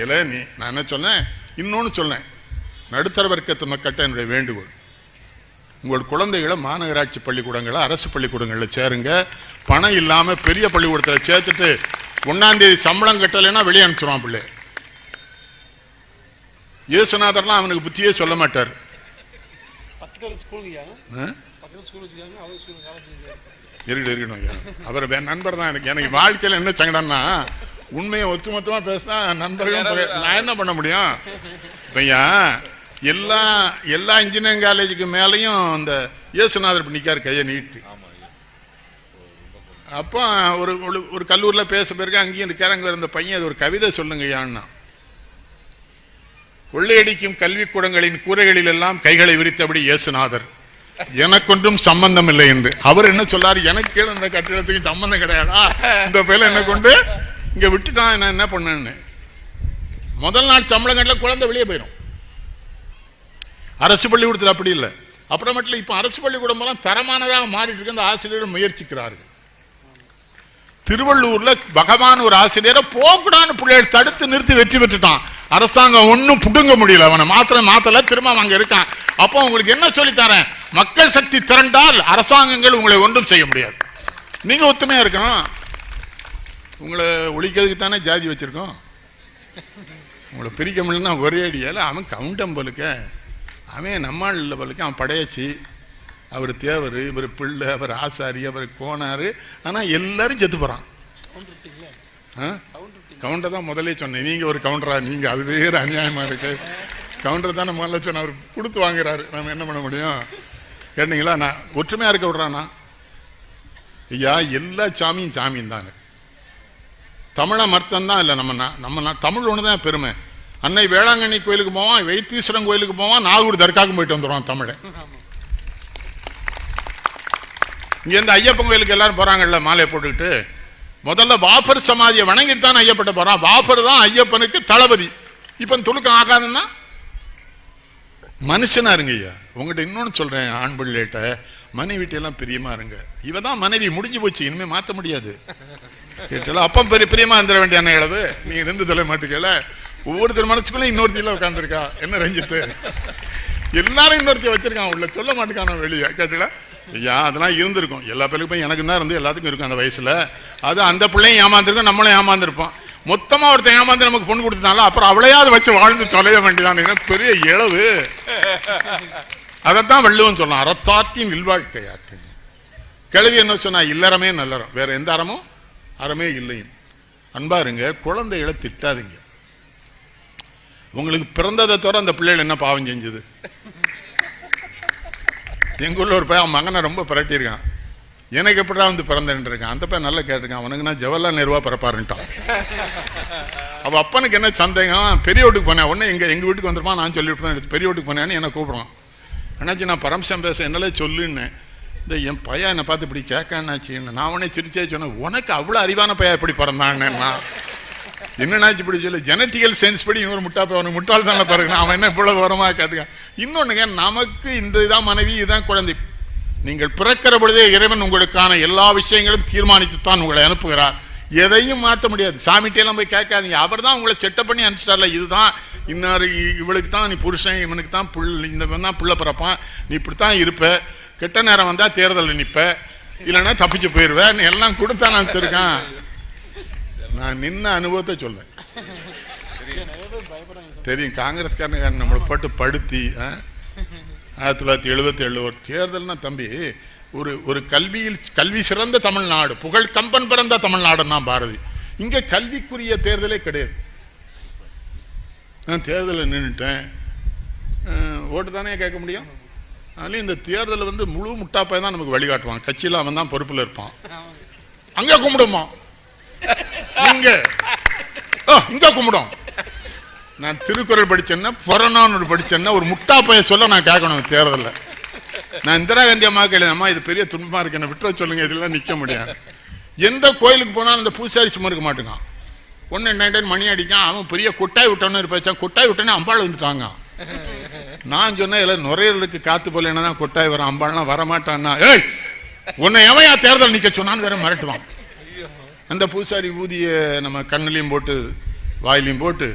இல்லை நான் என்ன சொன்னேன், இன்னொன்னு சொன்னேன், நடுத்தர வர்க்கத்து மக்கள்கிட்ட என்னுடைய வேண்டுகோள், உங்கள் குழந்தைகளை மாநகராட்சி பள்ளிக்கூடங்களை, அரசு பள்ளிக்கூடங்களில் சேருங்க. பணம் இல்லாமல் பெரிய பள்ளிக்கூடத்தில் சேர்த்துட்டு 1ஆம் தேதி சம்பளம் கட்டலைன்னா வெளியே அனுப்பிச்சிடுவான் பிள்ளை. இயேசுநாதர்லாம் அவனுக்கு புத்தியே சொல்ல மாட்டார். இருக்கணும் அவர் நண்பர் தான். எனக்கு வாழ்க்கையில் என்ன சங்கடம்னா, உண்மையை ஒத்துமொத்தமாக பேசினா நண்பர்களும் நான் என்ன பண்ண முடியும்? இப்பையா எல்லா இன்ஜினியரிங் காலேஜுக்கு மேலேயும் இந்த இயேசுநாதர் நிற்கார் கையை நீட்டு. அப்போ ஒரு கல்லூரியில் பேச பிறகு அங்கேயும் இருக்கார். இருந்த பையன் அது ஒரு கவிதை சொல்லுங்க ஐயான்னா, கொள்ளையடிக்கும் கல்விக்கூடங்களின் கூரைகளில் எல்லாம் கைகளை விரித்தபடி இயேசுநாதர், எனக்கொன்றும் சம்பந்தம் இல்லை என்று. அவர் என்ன சொல்லாரு, எனக்கு கீழே இந்த கட்டிடத்துக்கு சம்பந்தம் கிடையாதா, இந்த பேர்ல என்ன கொண்டு இங்க விட்டுட்டான், நான் என்ன பண்ணேன்னு. முதல் நாள் சம்பளம் கட்டல, குழந்தை வெளியே போயிடும். அரசு பள்ளிக்கூடத்தில் அப்படி இல்லை. அப்புறமேட்டில் இப்போ அரசு பள்ளிக்கூடம் எல்லாம் தரமானதாக மாறிட்டு இருக்கு. அந்த ஆசிரியர்கள் முயற்சிக்கிறார்கள். திருவள்ளூர்ல பகவான் ஒரு ஆசிரியரை போக்கூடான்னு பிள்ளைகள் தடுத்து நிறுத்தி வெற்றி பெற்றுட்டான். அரசாங்கம் ஒன்னும் புடுங்க முடியல, அவனை மாத்தல, திரும்ப அங்க இருக்கான். அப்போ உங்களுக்கு என்ன சொல்லித்தரேன், மக்கள் சக்தி திரண்டால் அரசாங்கங்கள் உங்களை ஒன்றும் செய்ய முடியாது. நீங்க ஒத்துமையா இருக்கணும். உங்களை ஒழிக்கிறதுக்கு தானே ஜாதி வச்சிருக்கோம். உங்களை பிரிக்க முடியலன்னா ஒரே அடியால அவன் கவுண்டம்பலுக்க, அவன் நம்மாள் இல்லை பலுக்கு, அவன் படையாச்சு. அவர் தேவர், இவர் பிள்ளை, அவர் ஆசாரி, அவர் கோனாரு. ஆனால் எல்லாரும் செத்து போகிறான். கவுண்டர் தான் முதலே சொன்னேன். நீங்கள் ஒரு கவுண்டரா, நீங்கள் அது வேறு அநியாயமாக இருக்கு. கவுண்டர் தான் முதல்ல சொன்ன, அவர் கொடுத்து வாங்குறாரு, நம்ம என்ன பண்ண முடியும்? கேட்டீங்களா? நான் ஒற்றுமையாக இருக்க விடுறானா? ஐயா, எல்லா சாமியும் சாமியும் தாங்க. தமிழை மர்த்தம் தான் இல்லை. நம்ம தமிழ் ஒன்று தான் பெருமை. அன்னை வேளாங்கண்ணி கோயிலுக்கு போவான், வைத்தீஸ்வரன் கோயிலுக்கு போவான், நாகூர் தர்காவுக்கு போயிட்டு வந்துடுவான் தமிழை. இங்கேருந்து ஐயப்பன் கோயிலுக்கு எல்லாரும் போறாங்கல்ல மாலையை போட்டுக்கிட்டு, முதல்ல வாஃபர் சமாதியை வணங்கிட்டு தான் ஐயப்பட்ட போறான். வாஃபர் தான் ஐயப்பனுக்கு தளபதி. இப்ப துலுக்கம் ஆகாதுன்னா மனுஷனா இருங்க ஐயா. உங்கள்கிட்ட இன்னொன்னு சொல்றேன், ஆண் பிள்ளைகிட்ட மனைவிட்டெல்லாம் பிரியமா இருங்க. இவ தான் மனைவி, முடிஞ்சு போச்சு, இனிமே மாற்ற முடியாது. கேட்டாலும் அப்பா பிரியமா இருந்துட வேண்டிய இளவு. நீங்க இருந்து தொலை மாட்டுக்கல. ஒவ்வொருத்தர் மனசுக்குள்ள இன்னொருத்தில உட்காந்துருக்கா. என்ன ரஞ்சித்து, எல்லாரும் இன்னொருத்தைய வச்சிருக்கான் உள்ள, சொல்ல மாட்டேக்கான வெளியே. கேட்டல ஐயா, அதெல்லாம் இருந்திருக்கும். எல்லா பிள்ளைக்கும் எனக்கு தான் இருந்து எல்லாத்துக்கும் இருக்கும் அந்த வயசுல. அது அந்த பிள்ளையும் ஏமாந்துருக்கும், நம்மளும் ஏமாந்துருப்போம். மொத்தமா ஒருத்தன் ஏமாந்து நமக்கு பொண்ணு கொடுத்தனால அப்புறம் அவளையாவது வச்சு வாழ்ந்து தொலைய வேண்டியதான் பெரிய இளவு. அதைத்தான் வள்ளுவன் சொல்லலாம், அறத்தாற்றின் இல்வாழ்க்கையாற்று. கிழவி என்ன சொன்னா, இல்லறமே நல்லறம், வேற எந்த அறமும் அறமே இல்லையும். அன்பாருங்க, குழந்தைகளை திட்டாதீங்க. உங்களுக்கு பிறந்ததை தவிர அந்த பிள்ளைகள் என்ன பாவம் செஞ்சது? எங்க ஊர்ல ஒரு பையன் மகனை ரொம்ப பிரட்டியிருக்கான். எனக்கு எப்படா வந்து பிறந்தேன் இருக்கான். அந்த பையன் நல்லா கேட்டிருக்கான், அவனுக்கு நான் ஜவஹர்லால் நேருவா பிறப்பாருன்ட்டான். அப்போ அப்பனுக்கு என்ன சந்தேகம், பெரிய வீட்டுக்கு போனேன் உடனே எங்கள் வீட்டுக்கு வந்துருமா நான் சொல்லிவிட்டு தான் எடுத்து பெரிய வீட்டுக்கு போனேன்னு என்னை கூப்பிடுவான். என்னாச்சு நான் பரமசம் பேச என்னாலே சொல்லுன்னு இந்த என் பையன் என்னை பார்த்து இப்படி கேட்கான்னாச்சு. நான் உடனே சிரிச்சே சொன்னேன், உனக்கு அவ்வளோ அறிவான பையன் எப்படி பிறந்தான்னா என்னன்னாச்சு இப்படி சொல்லி ஜெனட்டிக்கல் சயின்ஸ் படி இவன் முட்டா போய் அவனுக்கு முட்டாள் தானே பாருங்க, அவன் என்ன இவ்வளவு வரமாக கேட்டுக்கான். இன்னொன்னுங்க, நமக்கு இந்த இதான் மனைவி இதுதான் குழந்தை. நீங்கள் பிறக்கிற பொழுதே இறைவன் உங்களுக்கான எல்லா விஷயங்களும் தீர்மானித்துத்தான் உங்களை அனுப்புகிறார். எதையும் மாற்ற முடியாது. சாமிகிட்டெல்லாம் போய் கேட்காதீங்க, அவர் தான் உங்களை செட்டப் பண்ணி அனுப்பிச்சிட்டார்ல, இதுதான் இன்னாரு இவளுக்கு தான் நீ புருஷன், இவனுக்கு தான் இந்த தான் பிள்ளை பிறப்பான், நீ இப்படித்தான் இருப்ப, கெட்ட நேரம் வந்தால் தேர்தலில் நிற்ப, இல்லைன்னா தப்பிச்சு போயிடுவேன் எல்லாம் கொடுத்தான் அனுப்பிச்சிருக்கான். நான் நின்ன அனுபவத்தை சொல்றேன். தெரியும் காங்கிரஸ்காரன் நம்மளை போட்டு படுத்தி 1977 ஒரு தேர்தல்னா தம்பி, ஒரு கல்வி சிறந்த தமிழ்நாடு, புகழ் கம்பன் பிறந்த தமிழ்நாடுன்னா பாரதி. இங்க கல்விக்குரிய தேர்தலே கிடையாது. நான் தேர்தலில் நின்றுட்டேன், ஓட்டு தானே கேட்க முடியும். அதுலேயும் இந்த தேர்தலில் வந்து முழு முட்டாப்பாய் தான் நமக்கு வழிகாட்டுவான். கட்சியில் அவன் தான் பொறுப்பில் இருப்பான். அங்கே கும்பிடுமா, இங்க கும்பிடும். நான் திருக்குறள் படிச்சேன்னா புறநானூறு படிச்சேன்னா ஒரு முட்டாப்பைய சொல்ல நான் கேட்கணும் தேர்தலில். நான் இந்திரா காந்தி அம்மா கேள்விம்மா இது பெரிய துன்பமா இருக்கு, என்ன விட்டுற சொல்லுங்க, இதெல்லாம் நிற்க முடியாது. எந்த கோயிலுக்கு போனாலும் அந்த பூசாரி சும்மா இருக்க மாட்டேங்கான். ஒன்று நைன் மணி அடிக்கான், அவன் பெரிய கொட்டாய் விட்டோன்னு இருப்பாச்சான். கொட்டாய் விட்டோன்னே அம்பாள் வந்துட்டாங்க. நான் சொன்னேன் எல்லாம் நுரையீரலுக்கு காத்து போல என்ன தான் கொட்டாய் வரும், அம்பாள்லாம் வரமாட்டான்னா, ஏய் உன்னை எவையா தேர்தல் நிற்க சொன்னான்னு வேற மிரட்டுவான். அந்த பூசாரி ஊதிய நம்ம கண்ணிலையும் போட்டு வாயிலையும் போட்டு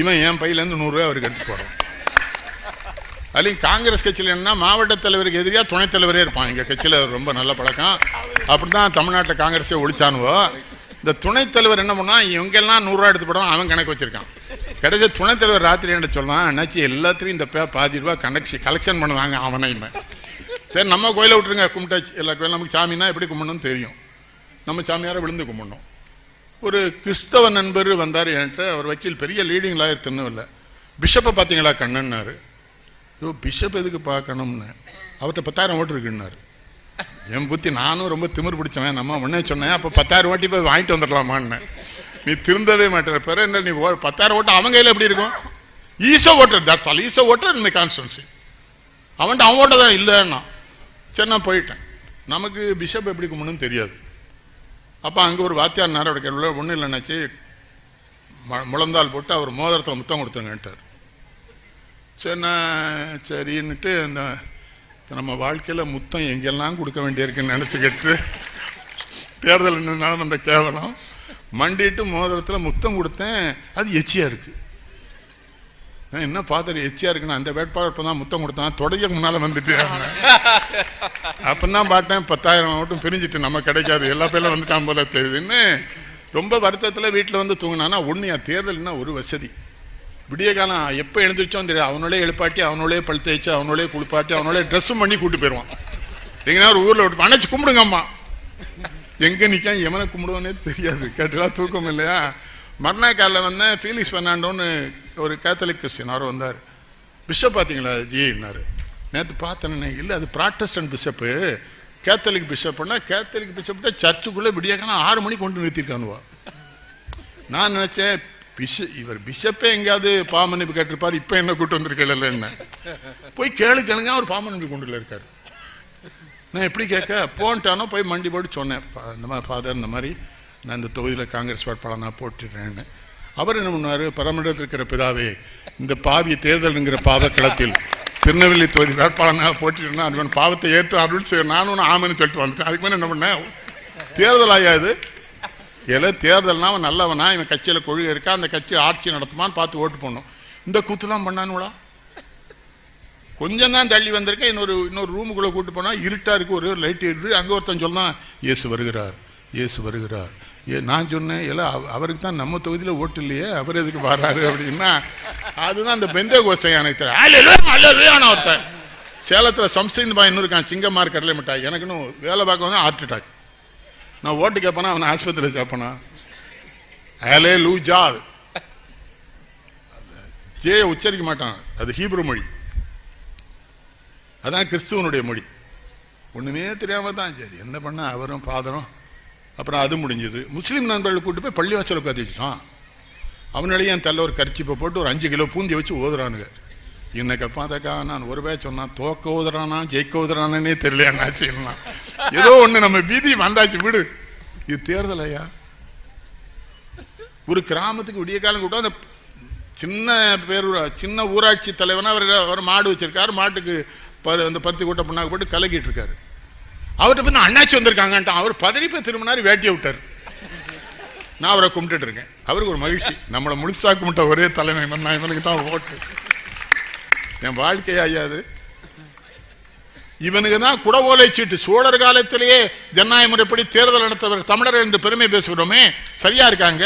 இவன் என் பையிலேருந்து 100 ரூபாய் அவருக்கு எடுத்து போகிறான். அதுலேயும் காங்கிரஸ் கட்சியில் என்னன்னா மாவட்ட தலைவருக்கு எதிரியாக துணைத் தலைவரே இருப்பான். எங்கள் கட்சியில் ரொம்ப நல்ல பழக்கம். அப்படி தான் தமிழ்நாட்டில் காங்கிரஸே ஒழிச்சானுவோ. இந்த துணைத் தலைவர் என்ன பண்ணால் இவங்கெல்லாம் 100 ரூபா எடுத்து போடுவான், அவன் கணக்கு வச்சுருக்கான். கடைசி துணைத் தலைவர் ராத்திரி என்ன சொல்லலாம், என்னாச்சு எல்லாத்துலேயும் இந்த பாதி ரூபா கலெக்ஷன் பண்ணுவாங்க அவனையுமே. சரி நம்ம கோயிலை விட்டுருங்க, கும்பிட்டாச்சு. எல்லா கோயிலும் நமக்கு சாமின்னா எப்படி கும்பிடணும்னு தெரியும், நம்ம சாமியாரை விழுந்து கும்பிடணும். ஒரு கிறிஸ்தவ நண்பர் வந்தார் என்கிட்ட, அவர் வக்கீல், பெரிய லீடிங் லாயர், திருநெல்வேலியில. பிஷப்பை பார்த்தீங்களா கண்ணன்னாரு. ஐயோ பிஷப் எதுக்கு பார்க்கணும்னு, அவர்கிட்ட 10,000 ஓட்டு இருக்குன்னாரு. என் புத்தி நானும் ரொம்ப திமிர் பிடிச்சவன், நம்ம உடனே சொன்னேன் அப்போ 10,000 ஓட்டி போய் வாங்கிட்டு வந்துடலாமான்னு. நீ திருந்தவே மாட்டேற பிற என்ன, நீ 10,000 ஓட்டு அவன் கையில் எப்படி இருக்கும்? ஈஸோ ஓட்டர், தட்ஸ் ஆல், ஈஸோ ஓட்டர் இந்த கான்ஸ்டன்சி. அவன்கிட்ட அவன் ஓட்ட தான் இல்லைன்னா. சரி நான் போயிட்டேன். நமக்கு பிஷப் எப்படி கும்பிடணும்னு தெரியாது. அப்போ அங்கே ஒரு வாத்தியார் நேரோட கேள்வி ஒன்றும் இல்லைன்னாச்சு, முழந்தால் போட்டு அவர் மோதிரத்தில் முத்தம் கொடுத்துங்கன்ட்டார். சரி நான் சரின்னுட்டு இந்த நம்ம வாழ்க்கையில் முத்தம் எங்கெல்லாம் கொடுக்க வேண்டியிருக்குன்னு நினச்சிக்கிட்டு தேர்தல் நின்னாலும் அந்த கேவலம் மண்டிட்டு மோதிரத்தில் முத்தம் கொடுத்தேன். அது எச்சியாக இருக்குது. என்ன ஃபாதர் எச்சியாக இருக்குன்னு அந்த வேட்பாளர் இப்போ தான் முத்தம் கொடுத்தான், தொடக்க முன்னால் வந்துட்டு. அப்போ தான் பார்த்தேன் 10,000 மட்டும் பிரிஞ்சுட்டு நம்ம கிடைக்காது, எல்லா பேரும் வந்துட்டான் போல தெரியுதுன்னு ரொம்ப வருத்தத்தில் வீட்டில் வந்து தூங்கினான்னா. ஒன்று தேர்தல்னா ஒரு வசதி, விடிய காலம் எப்போ எழுந்திரிச்சோம் தெரியாது, அவனோடே எழுப்பாட்டி அவனோடே பழு தேய்ச்சி அவனோடே குளிப்பாட்டி அவனோடே ட்ரெஸ்ஸும் பண்ணி கூப்பிட்டு போயிடுவான். எங்கன்னா ஒரு ஊரில் விட்டு அணைச்சி கும்பிடுங்கம்மா, எங்கே நிற்க எவனை கும்பிடுவோன்னே தெரியாது, கேட்டுலாம் தூக்கம் இல்லையா. மறுநாள் காலையில் வந்தேன், ஃபீலிக்ஸ் பெர்னாண்டோன்னு ஒரு கேத்தலிக் கிறிஸ்டின் அவர் வந்தார். பிஷப் பார்த்தீங்களா ஜின்னாரு. நேற்று பார்த்தேன்னு, இல்லை அது ப்ராட்டஸ்டன்ட் பிஷப்பு, கேத்தலிக் பிஷப்னா கேத்தலிக் பிஷப்ட சர்ச்சுக்குள்ளே விடியாக்கான 6 மணிக்கு கொண்டு நிறுத்திருக்கானுவா. நான் நினச்சேன் இவர் பிஷப்பே எங்கேயாவது பாமன்னிப்பு கேட்டிருப்பார், இப்போ என்ன கூட்டு வந்திருக்கல என்ன போய் கேளுங்க, அவர் பாமன்னிப்பு கொண்டுல இருக்கார். நான் எப்படி கேட்க போன்ட்டானோ போய் மண்டி போட்டு சொன்னேன், இந்த மாதிரி ஃபாதர் இந்த மாதிரி நான் இந்த தொகுதியில் காங்கிரஸ் வேட்பாளர் நான் போட்டுடுறேன்னு. அவர் என்ன பண்ணார், பரமண்டலத்தில் இருக்கிற பிதாவே இந்த பாவி தேர்தலுங்கிற பாவக்களத்தில் திருநெல்வேலி தொகுதி வேட்பாளனாக போட்டுட்டேன்னா அதுவன் பாவத்தை ஏற்று அருள் செய்ய நானும் ஒன்று ஆமன்னு சொல்லிட்டு வந்துட்டேன். அதுக்கு மேலே என்ன பண்ணேன், தேர்தல் ஆகாது ஏதோ தேர்தல்னா அவன் நல்லவனா, இவன் கட்சியில் கொள்கை இருக்கா, அந்த கட்சி ஆட்சி நடத்துமான்னு பார்த்து ஓட்டு போடணும். இந்த கூத்துலாம் பண்ணானுங்களா. கொஞ்சம் தான் தள்ளி வந்திருக்கேன், இன்னொரு ரூமுக்குள்ளே கூட்டு போனால் இருட்டாக இருக்குது, ஒரே ஒரு லைட் இருக்குது. அங்கே ஒருத்தன் சொன்னான் இயேசு வருகிறார், இயேசு வருகிறார். நான் சொன்னேன் எல்லாம் அவருக்கு தான் நம்ம தொகுதியில் ஓட்டு இல்லையே, அவர் எதுக்கு வராரு அப்படின்னா, அதுதான் அந்த பெந்த கோஷம் எனக்கு தெரியும். ஒருத்தன் சேலத்தில் சம்சைன் பாய் இன்னும் இருக்கான், சிங்கமார் கடலை மிட்டாய், எனக்குன்னு வேலை பார்க்க வந்து ஹார்ட் அட்டாக். நான் ஓட்டு கேட்பேனா அவனை ஆஸ்பத்திரியில் கேட்பேனா, அலே லூஜா, ஜே உச்சரிக்க மாட்டான், அது ஹீப்ரு மொழி, அதான் கிறிஸ்துவனுடைய மொழி. ஒன்றுமே தெரியாமல் தான் சரி என்ன பண்ண அவரும் ஃபாதரும். அப்புறம் அது முடிஞ்சது. முஸ்லீம் நண்பர்களை கூட்டு போய் பள்ளிவாசல் உட்காந்து வச்சுட்டான். அவனாலேயே என் தள்ள ஒரு கரிச்சிப்பை போட்டு ஒரு 5 கிலோ பூந்தி வச்சு ஓதுறானுங்க. இன்னைக்கப்பா தக்கா நான் ஒரு பேர் சொன்னான், தோக்க ஓதுறானா ஜெயிக்க ஓதுறானே தெரியல என்னாச்சுன்னா. ஏதோ ஒன்று நம்ம வீதி வந்தாச்சு விடு. இது தேர்தல் ஐயா. ஒரு கிராமத்துக்கு விடிய காலம் கூட அந்த சின்ன சின்ன ஊராட்சி தலைவனா அவர் மாடு வச்சிருக்காரு. மாட்டுக்கு அந்த பருத்தி கூட்ட பண்ணாக்க போட்டு கலக்கிட்டு இருக்காரு. அவர்கிட்ட போய் நான் அண்ணாச்சி வந்திருக்காங்கன்ட்டான். அவர் பதறிப்ப திரும்பினாரு, வேட்டியை விட்டார். நான் அவரை கும்பிட்டு இருக்கேன். அவருக்கு ஒரு மகிழ்ச்சி, நம்மளை முழுசா கும்பிட்ட ஒரே தலைமை நான் இவனுக்கு தான் ஓட்டு. என் வாழ்க்கையா ஐயாது. இவனுக்கு தான் குடவோலை சீட்டு. சோழர் காலத்திலேயே ஜனநாயக முறைப்படி தேர்தல் நடத்தவர் தமிழர் என்று பெருமை பேசுகிறோமே, சரியா இருக்காங்க?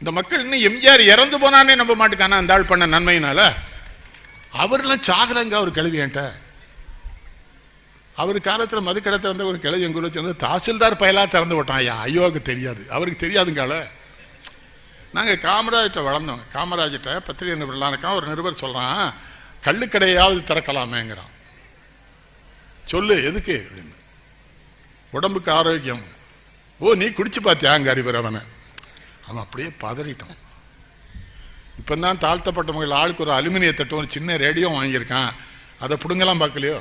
இந்த மக்கள் இன்னும் எம்ஜிஆர் இறந்து போனானே நம்ப மாட்டேங்கானா அந்த ஆள் பண்ண நன்மையினால. அவரெல்லாம் சாகலங்க. அவர் கிளவியன்ட்ட அவர் காலத்தில் மதுக்கடை திறந்த ஒரு கிளவி எங்க ஊர் சேர்ந்து தாசில்தார் பயலா திறந்து விட்டான். ஐயா ஐயோவுக்கு தெரியாது, அவருக்கு தெரியாதுங்கால. நாங்கள் காமராஜர்கிட்ட வளர்ந்தோம். காமராஜர்கிட்ட பத்திரிகை நிருபர்லாம் இருக்கான். ஒரு நிருபர் சொல்கிறான், கள்ளுக்கடையாவது திறக்கலாமேங்கிறான். சொல்லு எதுக்கு அப்படின்னு. உடம்புக்கு ஆரோக்கியம். ஓ நீ குடிச்சு பார்த்தியா அங்கே அறிவர் அவனை. அவன் அப்படியே பதறிட்டான். இப்போ தான் தாழ்த்தப்பட்ட மகள் ஆளுக்கு ஒரு அலுமினிய தட்டு ஒரு சின்ன ரேடியோ வாங்கியிருக்கான். அதை பிடுங்கலாம் பார்க்கலையோ.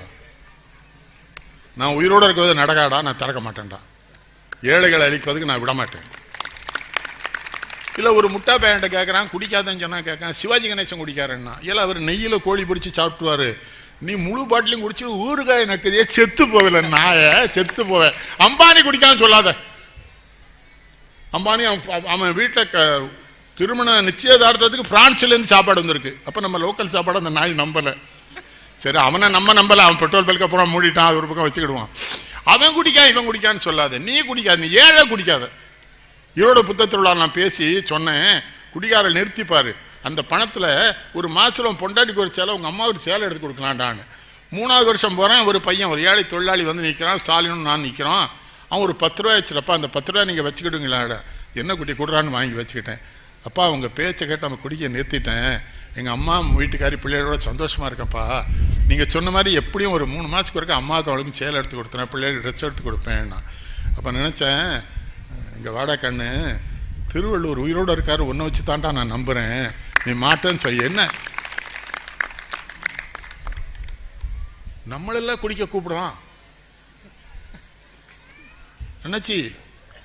நான் உயிரோடு இருக்கிறது நடக்காடா, நான் திறக்க மாட்டேன்டா. ஏழைகளை அழிப்பதுக்கு நான் விட மாட்டேன். இல்லை ஒரு முட்டா பேண்ட்டை கேட்குறான், குடிக்காதன்னு சொன்னால் கேட்குறான். சிவாஜி கணேசன் குடிக்காரன்னா. இல்லை அவர் நெய்யில் கோழி பிடிச்சி சாப்பிட்டுவார். நீ முழு பாட்டிலையும் குடிச்சு ஊறுகாய் நக்குதே செத்து போகல நாய செத்து போவேன். அம்பானி குடிக்கான்னு சொல்லாத. அம்பானி அவன் வீட்டில் திருமண நிச்சயதார்த்தத்துக்கு பிரான்ஸ்லேருந்து சாப்பாடு வந்திருக்கு. அப்போ நம்ம லோக்கல் சாப்பாடு அந்த நாய் நம்பலை. சரி அவனை நம்ம நம்பலை. அவன் பெட்ரோல் பல்க அப்புறம் மூடிட்டான், அது ஒரு பக்கம் வச்சுக்கிடுவான். அவன் குடிக்கான் இவன் குடிக்கான்னு சொல்லாத. நீ குடிக்காது, நீ ஏழை குடிக்காத. ஈரோடு புத்தகத்திருவிழா நான் பேசி சொன்னேன், குடிகாரல் நிறுத்திப்பார். அந்த பணத்தில் ஒரு மாதம் பொண்டாட்டிக்கு ஒரு சேலை, உங்கள் அம்மா ஒரு சேலை எடுத்து கொடுக்கலான்டான்னு. 3வது வருஷம் போகிறேன். ஒரு பையன் ஒரு ஏழை தொழிலாளி வந்து நிற்கிறான். ஸ்டாலினும் நான் நிற்கிறோம். அவன் ஒரு 10 ரூபா வச்சுருப்பா, அந்த 10 ரூபா நீங்கள் வச்சுக்கிடுங்களாட. என்ன குட்டி கொடுறான்னு வாங்கி வச்சுக்கிட்டேன். அப்பா அவங்க பேச்சை கேட்டு அவன் குடிக்க நிறுத்திட்டேன். எங்கள் அம்மா வீட்டுக்காரி பிள்ளைகளோட சந்தோஷமாக இருக்கப்பா. நீங்கள் சொன்ன மாதிரி எப்படியும் ஒரு 3 மாதத்துக்கு வரைக்கும் அம்மாவுக்கு அவளுக்கும் சேலை எடுத்து கொடுத்தேன், பிள்ளைகளுக்கு ட்ரெஸ் எடுத்து கொடுப்பேன். அப்போ நினச்சேன், இங்கே வாடா கண்ணு, திருவள்ளுவர் உயிரோடு இருக்காரு, ஒன்றை வச்சு தாண்டா நான் நம்புகிறேன், நீ மாட்டேன்னு சொல்லி. என்ன நம்மளெல்லாம் குடிக்க கூப்பிடுவான் என்னாச்சு?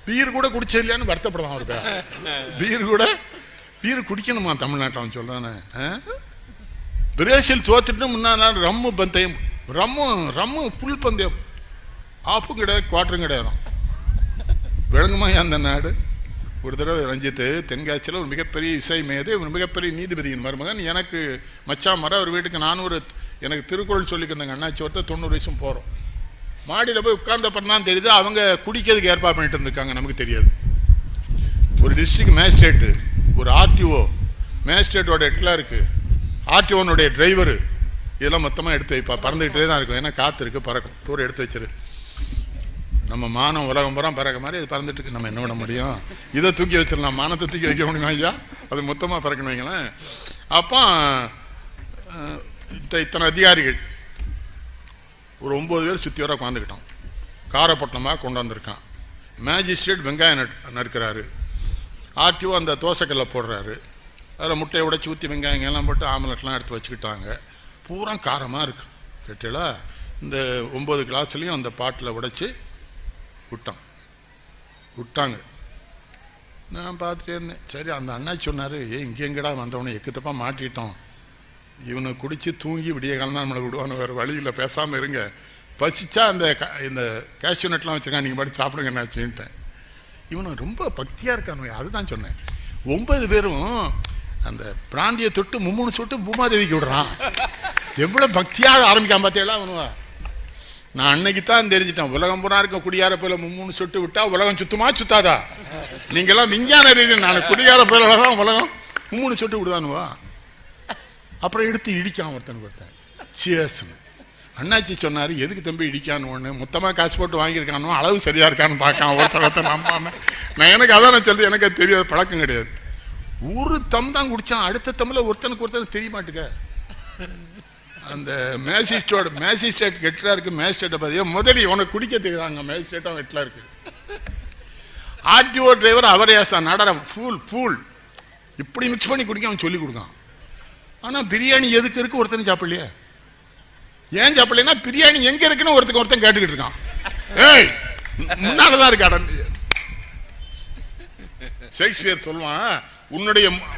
பீர் கூட குடிச்சது இல்லையான்னு வருத்தப்படுவான். அவருக்கு பீர் குடிக்கணுமா தமிழ்நாட்டில்? அவன் சொல்றானே. பிரேசில் தோத்துட்டு முன்னாள் ரம்மு பந்தயம், ரம்மு புல் பந்தயம், ஆஃபும் கிடையாது குவார்டரும் கிடையாது. விளங்குமா அந்த நாடு? ஒரு தடவை ரஞ்சித்து தென்காட்சியில் ஒரு மிகப்பெரிய இசை மேதை, ஒரு மிகப்பெரிய நீதிபதியின் மருமகன், எனக்கு மச்சான் மர ஒரு வீட்டுக்கு 400 எனக்கு திருக்குறள் சொல்லிக்கிறேங்க. அண்ணாச்சி ஒருத்தர் 90 வயசும் போகிறோம். மாடியில் போய் உட்கார்ந்தப்பறம் தான் தெரியுது அவங்க குடிக்கிறதுக்கு ஏற்பாடு பண்ணிட்டு இருந்திருக்காங்க. நமக்கு தெரியாது. ஒரு டிஸ்ட்ரிக்ட் மேஜிஸ்ட்ரேட்டு, ஒரு ஆர்டிஓ, மேஜிஸ்ட்ரேட்டோட கிளார்க்கு, ஆர்டிஓனுடைய டிரைவரு, இதெல்லாம் மொத்தமாக எடுத்து வைப்பா. பறந்துக்கிட்டே தான் இருக்கும். ஏன்னா காற்று இருக்குது, பறக்கும். தூரம் எடுத்து வச்சிரு. நம்ம மானம் உலகம் பூரா பறக்க மாதிரி அது பறந்துட்டு இருக்கு. நம்ம என்ன பண்ண முடியும்? இதை தூக்கி வச்சிடலாம். மானத்தை தூக்கி வைக்க முடியுமா ஐயா? அது மொத்தமாக பறக்கணும் வைங்களேன். அப்போ இத்தனை அதிகாரிகள் ஒரு 9 பேர் சுற்றி வர உட்காந்துக்கிட்டோம். காரப்பட்டமாக கொண்டு வந்திருக்கான். மேஜிஸ்ட்ரேட் வெங்காயம் நறுக்கிறாரு. ஆர்டிஓ அந்த தோசைக்கல்லை போடுறாரு. அதில் முட்டையை உடைச்சி ஊற்றி வெங்காயம் எல்லாம் போட்டு ஆம்லெட்லாம் எடுத்து வச்சுக்கிட்டாங்க. பூரா காரமாக இருக்கு. கேட்டீங்களா? இந்த 9 கிளாஸ்லேயும் அந்த பாட்டில் உடைச்சி விட்டாங்க. நான் பார்த்துட்டே இருந்தேன். சரி அந்த அண்ணா சொன்னார், இங்கே எங்கடா வந்தவனை எக்குத்தப்பா மாட்டிட்டோம், இவனை குடித்து தூங்கி விடிய காலம் தான் நம்மளை விடுவான்னு வேறு வழியில் பேசாமல் இருங்க, பசிச்சா இந்த கேஷ்யூ நட்லாம் வச்சுருக்கான், நீங்கள் பாட்டு சாப்பிடுங்க என்னாச்சுன்ட்டேன். இவனை ரொம்ப பக்தியாக இருக்கானு. அதுதான் சொன்னேன். 9 பேரும் அந்த பிராந்திய தொட்டு 3 சொட்டு பூமாதேவிக்கு விடுறான். எவ்வளோ பக்தியாக ஆரம்பிக்காம பார்த்தீங்களா அவனுவா? நான் அன்னைக்கு தான் தெரிஞ்சிட்டேன், உலகம் பூரா இருக்க குடியார பயில 3 சொட்டு விட்டா உலகம் சுத்துமா சுத்தாதா? நீங்கெல்லாம் விஞ்ஞான ரீதி, நான் குடியார பயில தான் உலகம் 3 சொட்டு விடுதானுவா. அப்புறம் எடுத்து இடிக்காம ஒருத்தன் சியர்ஸ்னு. அண்ணாச்சி சொன்னார், எதுக்கு தம்பி இடிக்கான்னு? ஒன்று மொத்தமாக காசு போட்டு வாங்கியிருக்கானோ, அளவு சரியாக இருக்கான்னு பார்க்கான் ஒருத்தர் நம்பாம. நான் எனக்கு அதான் நான் சொல்றது, எனக்கு அது தெரியாது, பழக்கம் கிடையாது. ஒரு தம் தான் குடித்தான். அடுத்த தமிழ ஒருத்தனுக்கு ஒருத்தனுக்கு தெரிய மாட்டுக்க. அந்த மேஜிஸ்ட்ரேட் கெட்லருக்கு மேஜிஸ்ட்ரேட்டை பார்த்தியா முதலி உனக்கு குடிக்கிறதுக்கு தாங்க மேஜிஸ்ட்ரேட்டும் கெட்லருக்கு. ஆர்டிஓ டிரைவர் அவரேசா நடர ஃபூல் இப்படி மிக்ஸ் பண்ணி குடிக்க அவன் சொல்லி கொடுக்கான். ஆனால் பிரியாணி எதுக்கு இருக்கு ஒருத்தன் சாப்பிடலையே. ஏன் சாப்பிடலைன்னா பிரியாணி எங்க இருக்குன்னு ஒருத்தன் கேட்டுக்கிட்டு இருக்கான். ஏய் முன்னாலதான் இருக்கு. ஷேக்ஸ்பியர் சொல்லுவான்,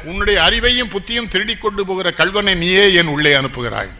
உன்னுடைய அறிவையும் புத்தியும் திருடி கொண்டு போகிற கல்வனை நீயே என் உள்ளே அனுப்புகிறாய்.